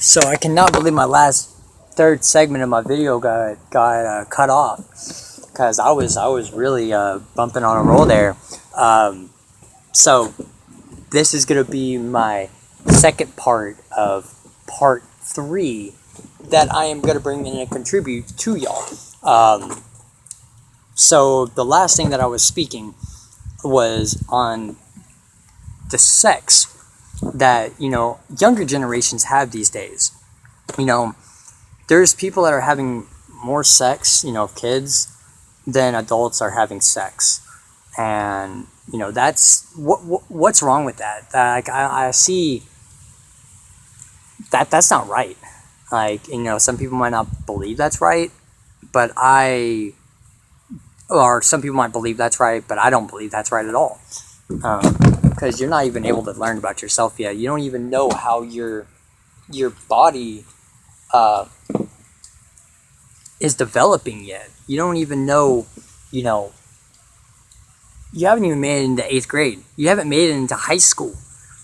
So I cannot believe my last third segment of my video got cut off because I was really bumping on a roll there. So this is gonna be my second part of part three that I am gonna bring in and contribute to y'all. So the last thing that I was speaking was on the sex that younger generations have these days. There's people that are having more sex, kids, than adults are having sex, and that's what's wrong with that. Like I see that's not right. Like some people might not believe that's right, but or some people might believe that's right, but I don't believe that's right at all. Because you're not even able to learn about yourself yet. You don't even know how your body is developing yet. You don't even know, you haven't even made it into 8th grade. You haven't made it into high school.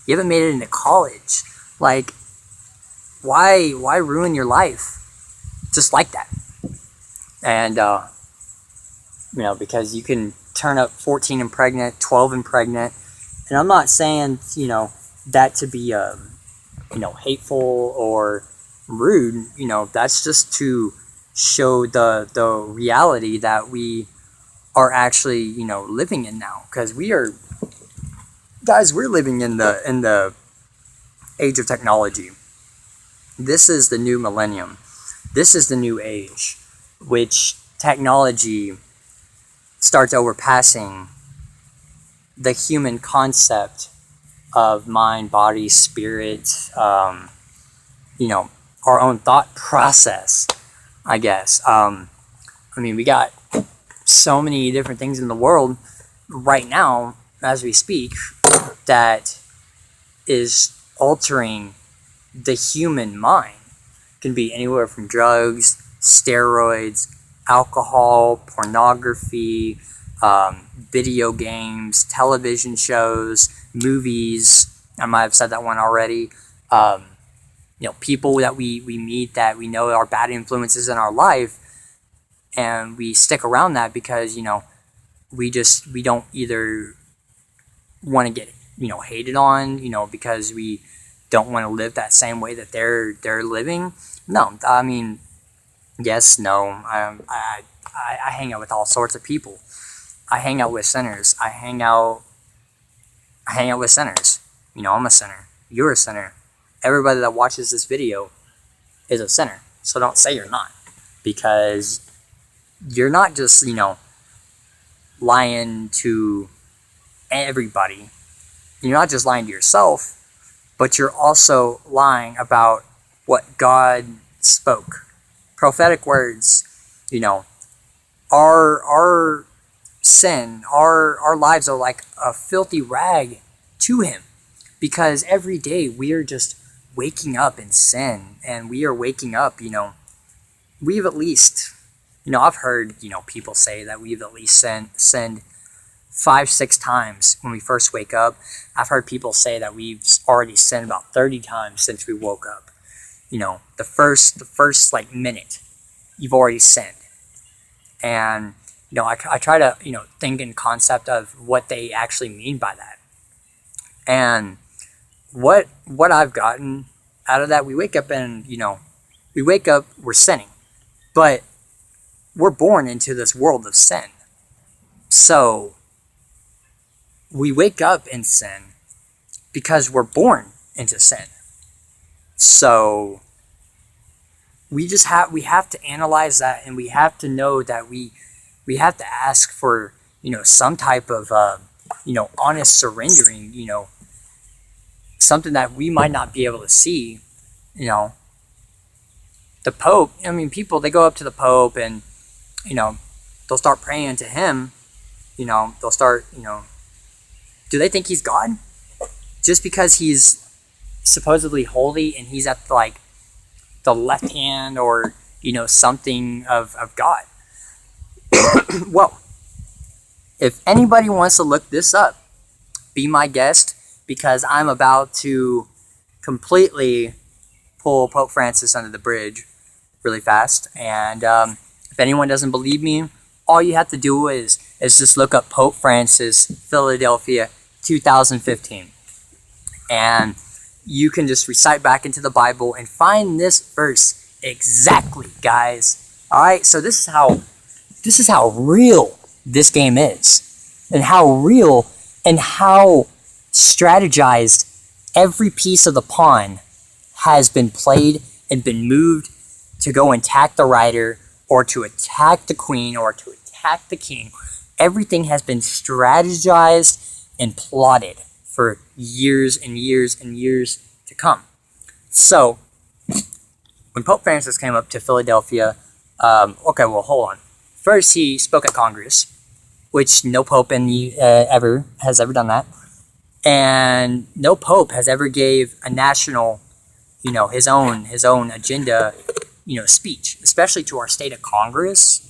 You haven't made it into college. Like, why ruin your life just like that? And, because you can turn up 14 and pregnant, 12 and pregnant. And I'm not saying, that to be, hateful or rude. That's just to show the reality that we are actually, living in now. Because we're living in the age of technology. This is the new millennium. This is the new age, which technology starts overpassing the human concept of mind, body, spirit, our own thought process, I guess. We got so many different things in the world right now, as we speak, that is altering the human mind. It can be anywhere from drugs, steroids, alcohol, pornography, video games, television shows, movies. I might have said that one already. People that we meet that we know are bad influences in our life, and we stick around that because we don't either want to get hated on, because we don't want to live that same way that they're living. No, yes, no. I hang out with all sorts of people. I hang out with sinners. I hang out with sinners. I'm a sinner. You're a sinner. Everybody that watches this video is a sinner. So don't say you're not. Because you're not just, lying to everybody. You're not just lying to yourself, but you're also lying about what God spoke. Prophetic words, our sin, our lives are like a filthy rag to Him, because every day we are just waking up in sin, and we are waking up, we've at least, I've heard, people say that we've at least sinned 5-6 times when we first wake up. I've heard people say that we've already sinned about 30 times since we woke up. The first like minute, you've already sinned. And I try to think in concept of what they actually mean by that. And what I've gotten out of that, we wake up and we're sinning, but we're born into this world of sin. So we wake up in sin because we're born into sin. So we have to analyze that, and we have to know that we have to ask for some type of honest surrendering, something that we might not be able to see. The Pope, people, they go up to the Pope and they'll start praying to him. They'll start, do they think he's God? Just because he's supposedly holy and he's at the left hand or something of God. Well, if anybody wants to look this up, be my guest, because I'm about to completely pull Pope Francis under the bridge really fast. And if anyone doesn't believe me, all you have to do is just look up Pope Francis, Philadelphia, 2015. And you can just recite back into the Bible and find this verse exactly, guys. All right, so this is how real this game is, and how real and how strategized every piece of the pawn has been played and been moved to go and attack the rider, or to attack the queen, or to attack the king. Everything has been strategized and plotted for years and years and years to come. So, when Pope Francis came up to Philadelphia, okay, well, hold on. First, he spoke at Congress, which no pope ever has ever done that, and no pope has ever gave a national, his own agenda, speech, especially to our state of Congress.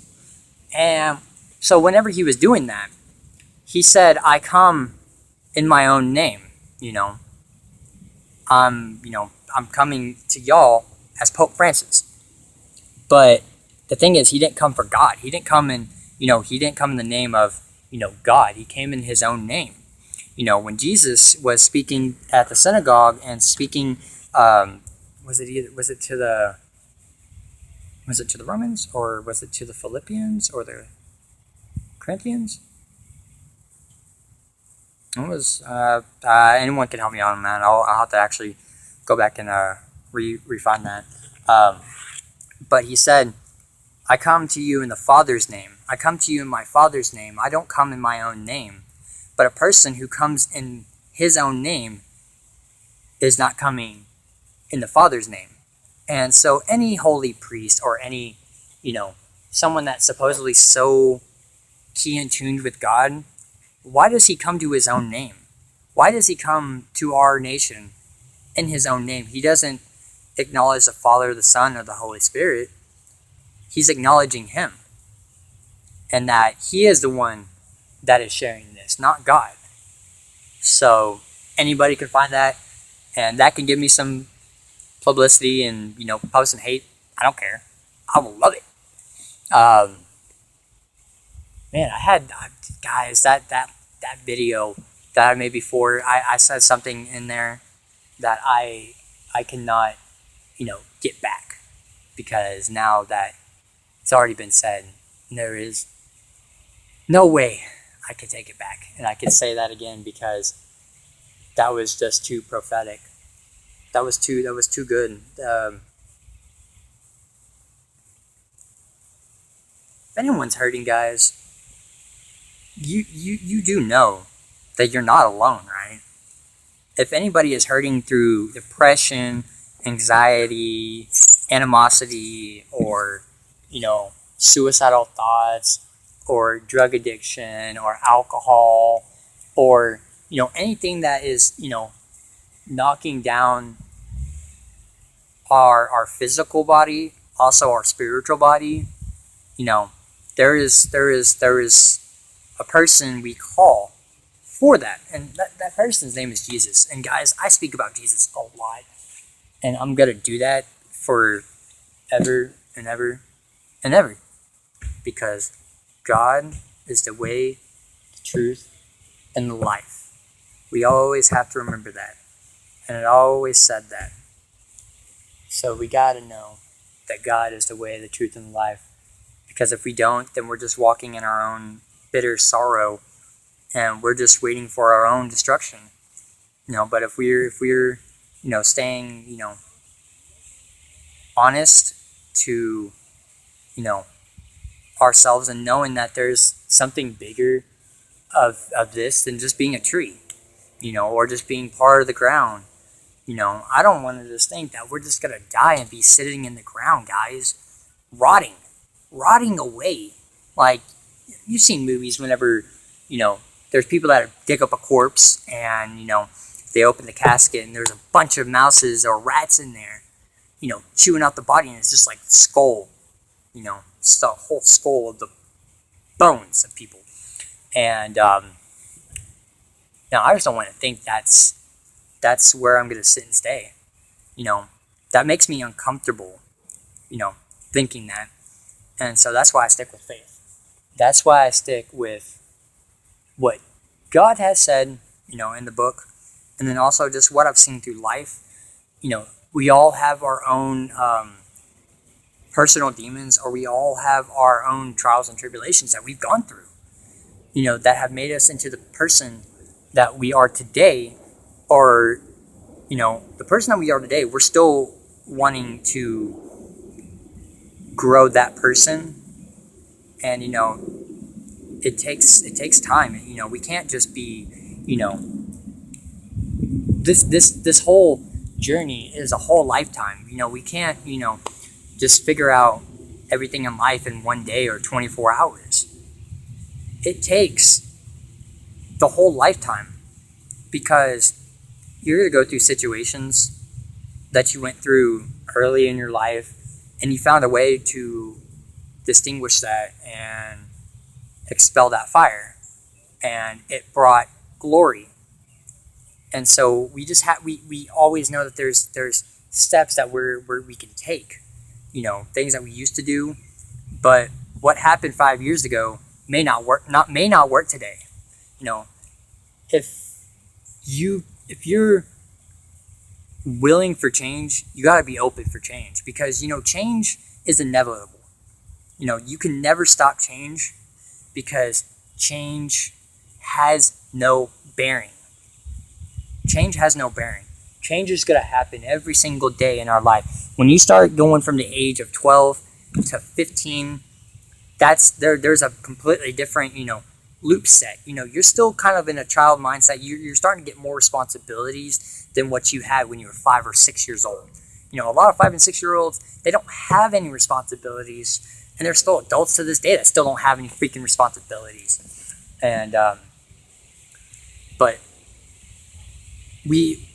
And so, whenever he was doing that, he said, "I come in my own name." I'm coming to y'all as Pope Francis. But the thing is, he didn't come for God. He didn't come in, he didn't come in the name of, God. He came in his own name. When Jesus was speaking at the synagogue and speaking, was it to the Romans, or was it to the Philippians or the Corinthians? It was, anyone can help me out on that. I'll have to actually go back and refine that. But he said, "I come to you in the Father's name. I come to you in my Father's name. I don't come in my own name. But a person who comes in his own name is not coming in the Father's name." And so any holy priest, or any, someone that's supposedly so key and tuned with God, why does he come to his own name? Why does he come to our nation in his own name? He doesn't acknowledge the Father, the Son, or the Holy Spirit. He's acknowledging him, and that he is the one that is sharing this, not God. So anybody can find that, and that can give me some publicity and, probably some hate. I don't care. I will love it. Man, I had, guys, that video that I made before, I said something in there that I cannot, get back, because now that it's already been said, there is no way I could take it back. And I can say that again, because that was just too prophetic. That was too good. If anyone's hurting, guys, you do know that you're not alone, right? If anybody is hurting through depression, anxiety, animosity, or, suicidal thoughts, or drug addiction, or alcohol, or, anything that is, knocking down our physical body, also our spiritual body, there is a person we call for that, and that person's name is Jesus. And guys, I speak about Jesus a lot, and I'm gonna do that for ever and ever and ever, because God is the way, the truth, and the life. We always have to remember that, and it always said that. So we gotta know that God is the way, the truth, and the life, because if we don't, then we're just walking in our own bitter sorrow, and we're just waiting for our own destruction. But if we're staying, honest to, ourselves, and knowing that there's something bigger of this than just being a tree, or just being part of the ground. I don't want to just think that we're just gonna die and be sitting in the ground, guys, rotting away. Like, you've seen movies whenever, there's people that dig up a corpse, and, they open the casket, and there's a bunch of mouses or rats in there, chewing out the body, and it's just like skull, just a whole skull of the bones of people. And now I just don't want to think that's where I'm going to sit and stay. that makes me uncomfortable, thinking that. And so that's why I stick with faith. That's why I stick with what God has said, in the book, and then also just what I've seen through life. We all have our own personal demons, or we all have our own trials and tribulations that we've gone through, that have made us into the person that we are today, or, the person that we are today. We're still wanting to grow that person, and, it takes time. We can't just be, this whole journey is a whole lifetime. We can't, just figure out everything in life in one day or 24 hours. It takes the whole lifetime, because you're going to go through situations that you went through early in your life, and you found a way to distinguish that and expel that fire, and it brought glory. And so we just we always know that there's steps that we can take, things that we used to do, but what happened 5 years ago may not work today. If you're willing for change, you got to be open for change, because change is inevitable. You can never stop change, because change has no bearing. Change has no bearing. Change is going to happen every single day in our life. When you start going from the age of 12 to 15, there's a completely different, loop set. You're still kind of in a child mindset. You're starting to get more responsibilities than what you had when you were 5 or 6 years old. A lot of 5 and 6 year olds, they don't have any responsibilities, and they're still adults to this day that still don't have any freaking responsibilities. And but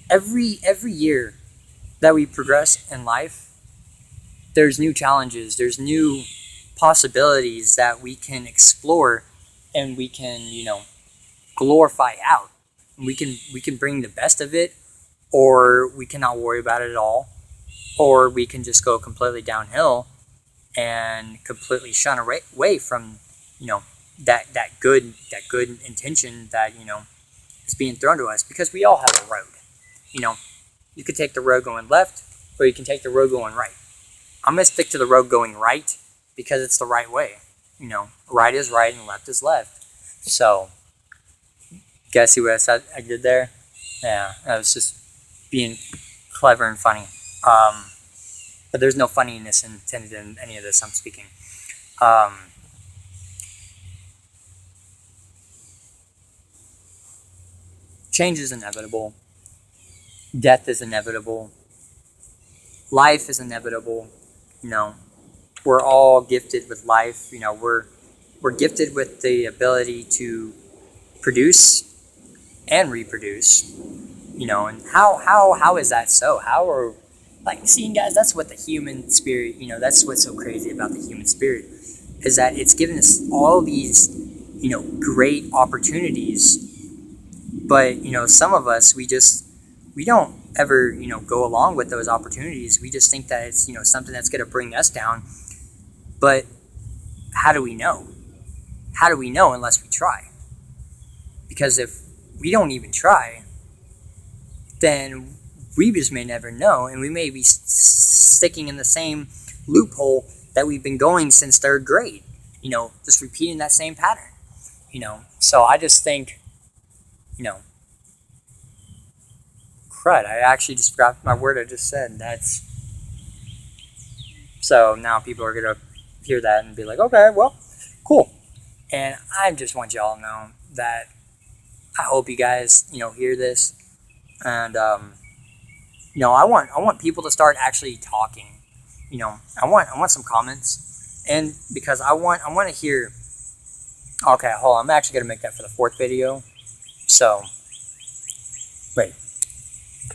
every year that we progress in life, there's new challenges, there's new possibilities that we can explore, and we can glorify out. And we can bring the best of it, or we cannot worry about it at all, or we can just go completely downhill and completely shun away from that good intention that is being thrown to us, because we all have a road. You could take the road going left, or you can take the road going right. I'm gonna stick to the road going right, because it's the right way. Right is right and left is left. So, guys, see what I did there? Yeah, I was just being clever and funny. But there's no funniness intended in any of this I'm speaking. Change is inevitable. Death is inevitable. Life is inevitable. We're all gifted with life. We're gifted with the ability to produce and reproduce. And how is that so? How are, seeing, guys, that's what the human spirit, that's what's so crazy about the human spirit, is that it's given us all these, great opportunities. But, some of us, we don't ever, go along with those opportunities. We just think that it's, something that's going to bring us down. But how do we know? How do we know unless we try? Because if we don't even try, then we just may never know, and we may be sticking in the same loophole that we've been going since 3rd grade, just repeating that same pattern, So I just think, crud, I actually just forgot my word I just said. So now people are going to hear that and be like, okay, well, cool. And I just want y'all to know that I hope you guys, hear this. And, I want people to start actually talking. I want some comments. And because I want to hear, okay, hold on, I'm actually going to make that for the 4th video. So, wait.